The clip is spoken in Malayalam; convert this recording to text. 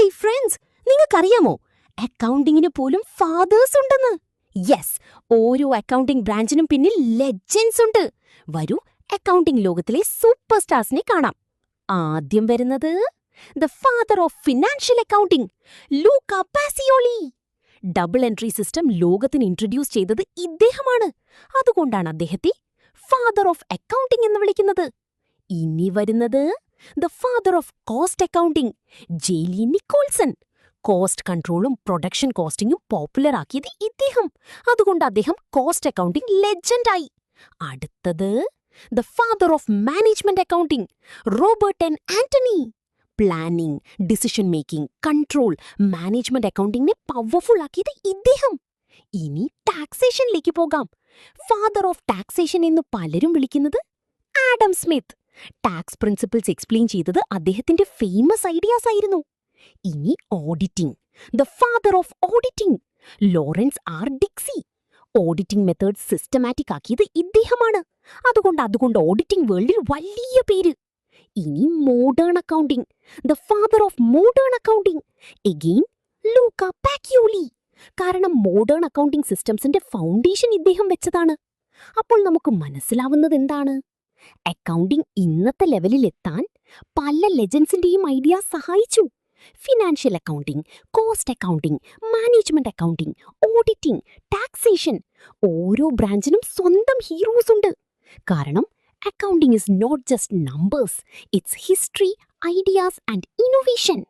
ഹേയ് ഫ്രണ്ട്സ്, നിങ്ങൾക്കറിയാമോ അക്കൗണ്ടിങ്ങിന് പോലും ഫാദേഴ്സ് ഉണ്ടെന്ന്? യെസ്, ഓരോ അക്കൗണ്ടിംഗ് ബ്രാഞ്ചിനും പിന്നിൽ ലെജൻഡ്സ് ഉണ്ട്. വരൂ, അക്കൗണ്ടിംഗ് ലോകത്തിലെ സൂപ്പർ സ്റ്റാർസിനെ കാണാം. ആദ്യം വരുന്നത് the father of financial accounting, Luca Pacioli. Double entry system ലോകത്തിന് ഇൻട്രൊഡ്യൂസ് ചെയ്തത് ഇദ്ദേഹമാണ്. അതുകൊണ്ടാണ് അദ്ദേഹത്തെ ഫാദർ ഓഫ് അക്കൗണ്ടിംഗ് എന്ന് വിളിക്കുന്നത്. ഇനി വരുന്നത് the father of cost accounting, J Lee Nicholson. Cost കൺട്രോളും പ്രൊഡക്ഷൻ കോസ്റ്റിംഗും പോപ്പുലർ ആക്കിയത് ഇദ്ദേഹം. അതുകൊണ്ട് അദ്ദേഹം കോസ്റ്റ് അക്കൗണ്ടിംഗ് ലെജൻഡായി. അടുത്തത് the father of management accounting, Robert N Anthony. Planning, decision making, control, management അക്കൗണ്ടിംഗിനെ പവർഫുൾ ആക്കിയത് ഇദ്ദേഹം. ഇനി ടാക്സേഷനിലേക്ക് പോകാം. ഫാദർ ഓഫ് ടാക്സേഷൻ എന്ന് പലരും വിളിക്കുന്നത് Adam Smith. Tax principles explain ചെയ്തത് അദ്ദേഹത്തിന്റെ ഫേമസ് ഐഡിയാസ് ആയിരുന്നു. ഇനി auditing, the father of auditing, Lawrence R Dicksee. Auditing method systematic ആക്കിയത് ഇദ്ദേഹമാണ്. അതുകൊണ്ട് ഓഡിറ്റിംഗ് വേൾഡിൽ വലിയ പേര്. ഇനി modern accounting, the father of modern accounting, again Luca Pacioli. കാരണം മോഡേൺ അക്കൗണ്ടിംഗ് സിസ്റ്റംസിന്റെ ഫൗണ്ടേഷൻ ഇദ്ദേഹം വെച്ചതാണ്. അപ്പോൾ നമുക്ക് മനസ്സിലാവുന്നത് എന്താണ്? അക്കൗണ്ടിംഗ് ഇന്നത്തെ ലെവലിൽ എത്താൻ പല ലെജൻഡ്സിന്റെയും ഐഡിയ സഹായിച്ചു. Financial accounting, cost accounting, management accounting, auditing, taxation. ഓരോ ബ്രാഞ്ചിനും സ്വന്തം ഹീറോസ് ഉണ്ട്. കാരണം accounting is not just numbers, it's history, ideas and innovation.